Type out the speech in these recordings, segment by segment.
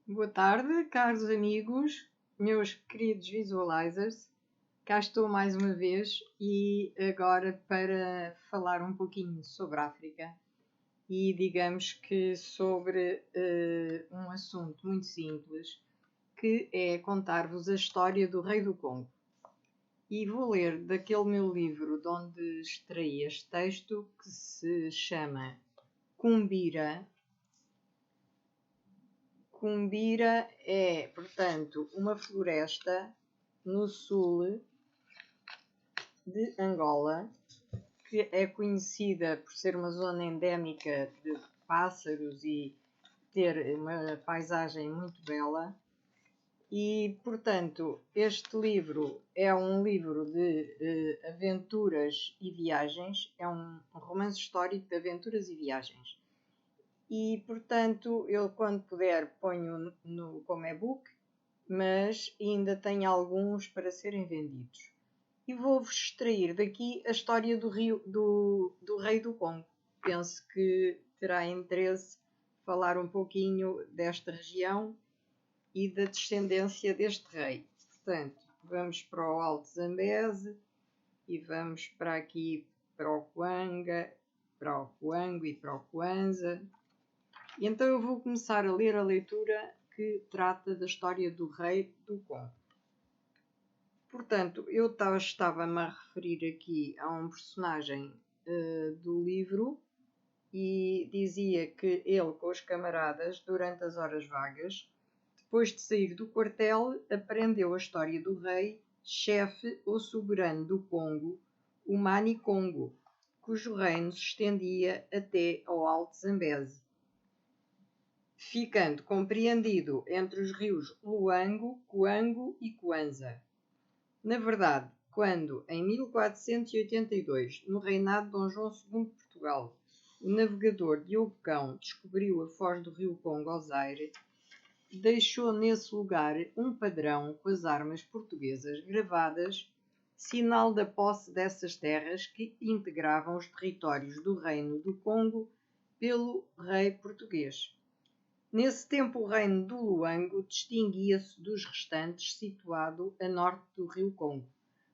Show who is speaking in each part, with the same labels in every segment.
Speaker 1: Boa tarde, caros amigos, meus queridos visualizers. Cá estou mais uma vez e agora para falar um pouquinho sobre a África e digamos que sobre um assunto muito simples, que é contar-vos a história do Rei do Congo. E vou ler daquele meu livro de onde extraí este texto, que se chama Kumbira. Kumbira é, portanto, uma floresta no sul de Angola, que é conhecida por ser uma zona endémica de pássaros e ter uma paisagem muito bela. E, portanto, este livro é um livro de aventuras e viagens, é um romance histórico de aventuras e viagens. E, portanto, eu quando puder ponho como e-book, mas ainda tenho alguns para serem vendidos. E vou-vos extrair daqui a história do Rei do Congo. Penso que terá interesse falar um pouquinho desta região e da descendência deste rei. Portanto, vamos para o Alto Zambeze e vamos para aqui para o Kuanga, para o Kuango e para o Kwanza. E então eu vou começar a ler a leitura que trata da história do Rei do Congo. Portanto, eu estava-me a referir aqui a um personagem do livro e dizia que ele, com os camaradas, durante as horas vagas, depois de sair do quartel, aprendeu a história do rei, chefe ou soberano do Congo, o Mani Congo, cujo reino se estendia até ao Alto Zambeze, ficando compreendido entre os rios Luango, Cuango e Kwanza. Na verdade, quando, em 1482, no reinado de Dom João II de Portugal, o navegador Diogo Cão descobriu a foz do rio Congo ao Zaire, deixou nesse lugar um padrão com as armas portuguesas gravadas, sinal da posse dessas terras que integravam os territórios do Reino do Congo pelo rei português. Nesse tempo o reino do Luango distinguia-se dos restantes, situado a norte do rio Congo,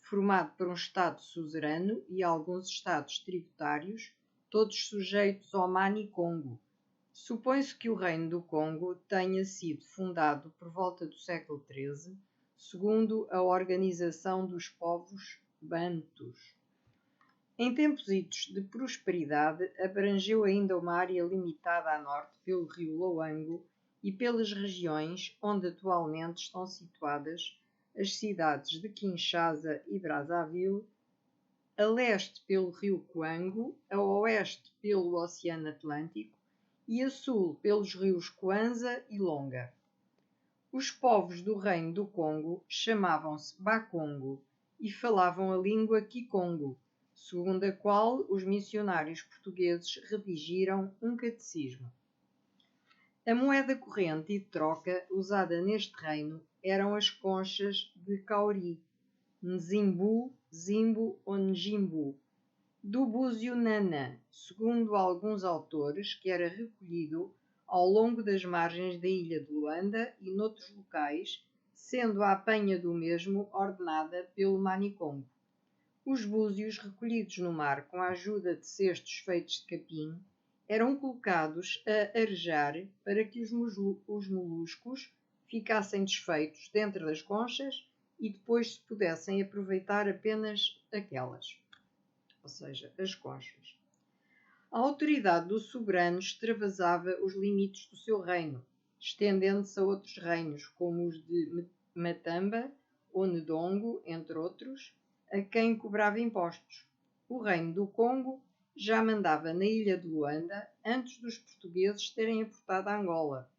Speaker 1: formado por um estado suzerano e alguns estados tributários, todos sujeitos ao Mani Congo. Supõe-se que o reino do Congo tenha sido fundado por volta do século XIII, segundo a Organização dos Povos Bantus. Em tempos de prosperidade, abrangeu ainda uma área limitada a norte pelo rio Luango e pelas regiões onde atualmente estão situadas as cidades de Kinshasa e Brazzaville, a leste pelo rio Cuango, a oeste pelo Oceano Atlântico e a sul pelos rios Kwanza e Longa. Os povos do reino do Congo chamavam-se Bakongo e falavam a língua Kikongo, segundo a qual os missionários portugueses redigiram um catecismo. A moeda corrente e de troca usada neste reino eram as conchas de cauri, nzimbu, zimbo ou njimbu, do búzio nana, segundo alguns autores, que era recolhido ao longo das margens da ilha de Luanda e noutros locais, sendo a apanha do mesmo ordenada pelo Manicongo. Os búzios, recolhidos no mar com a ajuda de cestos feitos de capim, eram colocados a arejar para que os moluscos ficassem desfeitos dentro das conchas e depois se pudessem aproveitar apenas aquelas, ou seja, as conchas. A autoridade do soberano extravasava os limites do seu reino, estendendo-se a outros reinos, como os de Matamba ou Ndongo, entre outros, a quem cobrava impostos. O reino do Congo já mandava na ilha de Luanda antes dos portugueses terem aportado a Angola.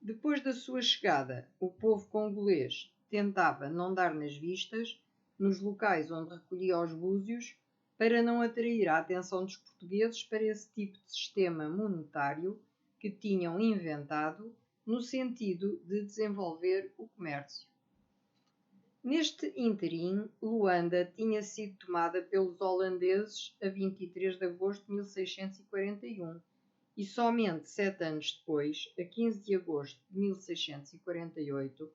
Speaker 1: Depois da sua chegada, o povo congolês tentava não dar nas vistas nos locais onde recolhia os búzios para não atrair a atenção dos portugueses para esse tipo de sistema monetário que tinham inventado no sentido de desenvolver o comércio. Neste ínterim, Luanda tinha sido tomada pelos holandeses a 23 de agosto de 1641 e somente 7 anos depois, a 15 de agosto de 1648,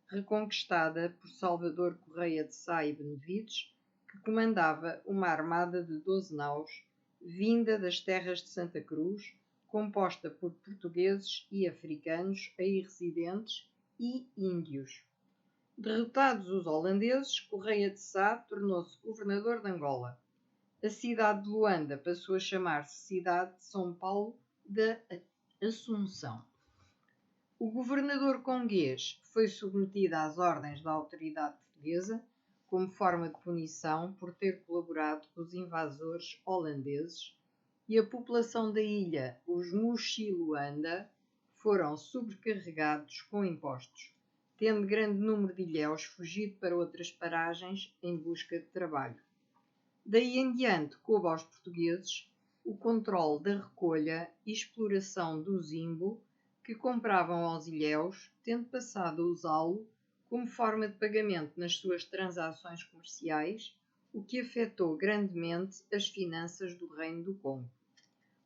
Speaker 1: reconquistada por Salvador Correia de Sá e Benevides, que comandava uma armada de 12 naus, vinda das terras de Santa Cruz, composta por portugueses e africanos aí residentes e índios. Derrotados os holandeses, Correia de Sá tornou-se governador de Angola. A cidade de Luanda passou a chamar-se Cidade de São Paulo da Assunção. O governador conguês foi submetido às ordens da autoridade portuguesa como forma de punição por ter colaborado com os invasores holandeses, e a população da ilha, os Muxiluanda, foram sobrecarregados com impostos, tendo grande número de ilhéus fugido para outras paragens em busca de trabalho. Daí em diante coube aos portugueses o controle da recolha e exploração do zimbo que compravam aos ilhéus, tendo passado a usá-lo como forma de pagamento nas suas transações comerciais, o que afetou grandemente as finanças do Reino do Congo.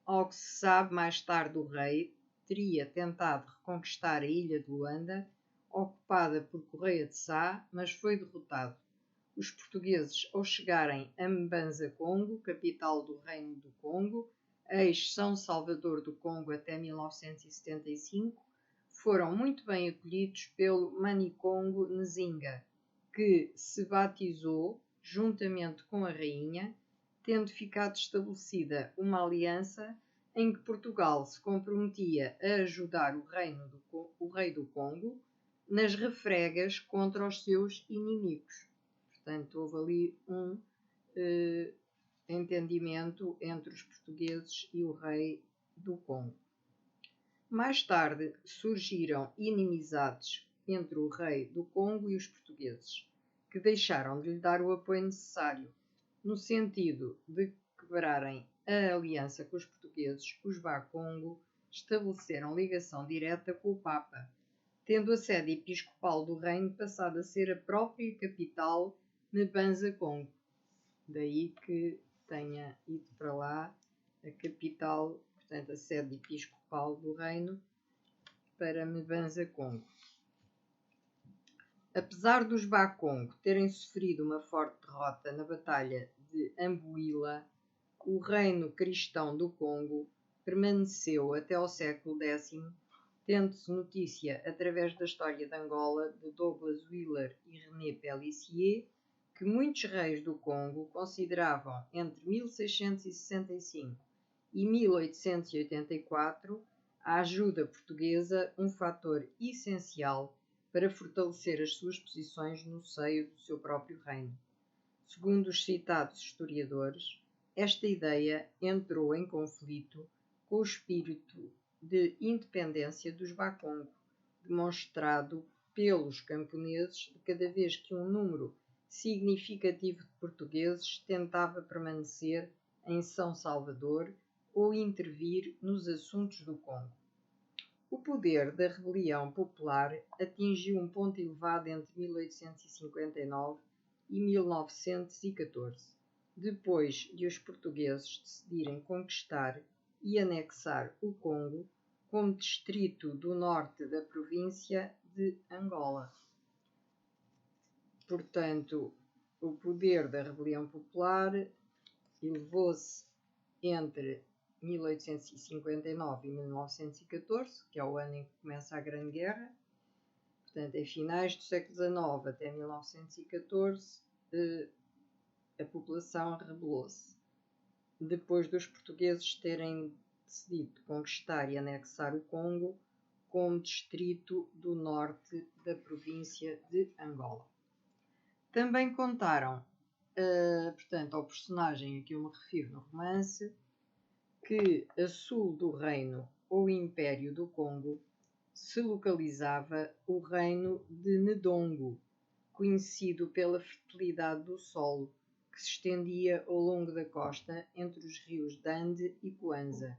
Speaker 1: Ao que se sabe, mais tarde o rei teria tentado reconquistar a ilha de Luanda, ocupada por Correia de Sá, mas foi derrotado. Os portugueses, ao chegarem a Mbanza-Congo, capital do Reino do Congo, ex-São Salvador do Congo até 1975, foram muito bem acolhidos pelo Manicongo Nzinga, que se batizou juntamente com a rainha, tendo ficado estabelecida uma aliança em que Portugal se comprometia a ajudar o rei do Congo nas refregas contra os seus inimigos. Portanto, houve ali um entendimento entre os portugueses e o rei do Congo. Mais tarde surgiram inimizades entre o rei do Congo e os portugueses, que deixaram de lhe dar o apoio necessário. No sentido de quebrarem a aliança com os portugueses, os Bakongo estabeleceram ligação direta com o Papa, tendo a sede episcopal do reino passado a ser a própria capital Mbanza-Congo. Daí que tenha ido para lá a capital, portanto a sede episcopal do reino, para Mbanza-Congo. Apesar dos Bakongo terem sofrido uma forte derrota na Batalha de Ambuila, o reino cristão do Congo permaneceu até ao século X, tendo-se notícia através da história de Angola de Douglas Wheeler e René Pélissier, que muitos reis do Congo consideravam entre 1665 e 1884 a ajuda portuguesa um fator essencial para fortalecer as suas posições no seio do seu próprio reino. Segundo os citados historiadores, esta ideia entrou em conflito com o espírito de independência dos Bakongo, demonstrado pelos camponeses de cada vez que um número significativo de portugueses tentava permanecer em São Salvador ou intervir nos assuntos do Congo. O poder da rebelião popular atingiu um ponto elevado entre 1859 e 1914, depois de os portugueses decidirem conquistar e anexar o Congo como distrito do norte da província de Angola. Portanto, o poder da rebelião popular elevou-se entre 1859 e 1914, que é o ano em que começa a Grande Guerra. Portanto, em finais do século XIX até 1914, a população rebelou-se. Depois dos portugueses terem decidido conquistar e anexar o Congo como distrito do norte da província de Angola. Também contaram, portanto, ao personagem a que eu me refiro no romance, que a sul do reino ou Império do Congo se localizava o reino de Ndongo, conhecido pela fertilidade do solo, que se estendia ao longo da costa entre os rios Dande e Kwanza.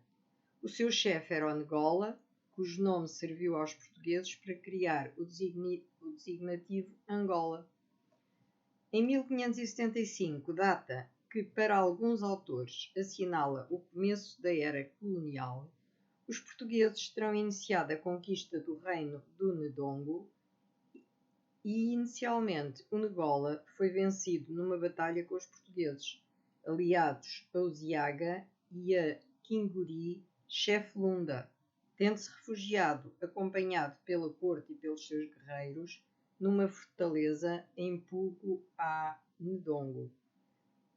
Speaker 1: O seu chefe era Ongola, cujo nome serviu aos portugueses para criar o designativo Angola. Em 1575, data que para alguns autores assinala o começo da era colonial, Os portugueses terão iniciado a conquista do reino do Ndongo e, inicialmente, o Nagola foi vencido numa batalha com os portugueses, aliados a Uziaga e a Kinguri Cheflunda, tendo-se refugiado, acompanhado pela corte e pelos seus guerreiros, numa fortaleza em Pugo a Ndongo.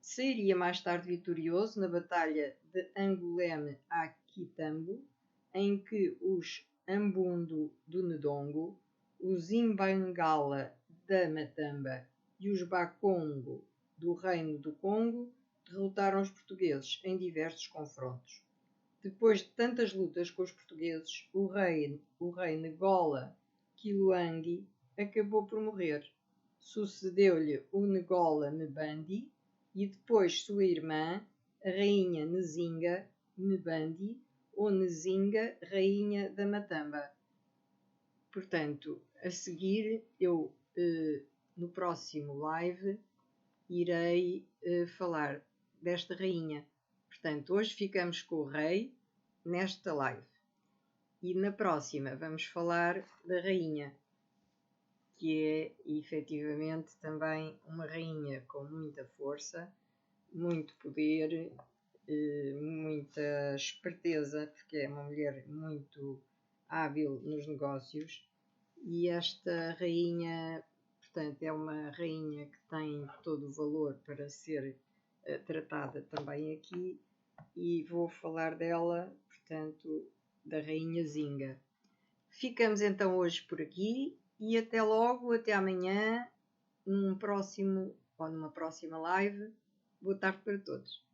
Speaker 1: Sairia mais tarde vitorioso na Batalha de Anguleme a Kitambo, em que os Ambundo do Ndongo, os Imbangala da Matamba e os Bakongo do Reino do Congo derrotaram os portugueses em diversos confrontos. Depois de tantas lutas com os portugueses, o rei Ngola Quiluangui acabou por morrer. Sucedeu-lhe o Ngola Mbandi e depois sua irmã, a rainha Nzinga Mbandi, ou Nzinga, rainha da Matamba. Portanto, a seguir eu no próximo live irei falar desta rainha. Portanto, hoje ficamos com o rei nesta live. E na próxima vamos falar da rainha, que é efetivamente também uma rainha com muita força, muito poder, muita esperteza, porque é uma mulher muito hábil nos negócios. E esta rainha, portanto, é uma rainha que tem todo o valor para ser tratada também aqui, e vou falar dela, portanto, da rainha Zinga. Ficamos então hoje por aqui e até logo, até amanhã, numa próxima live. Boa tarde para todos.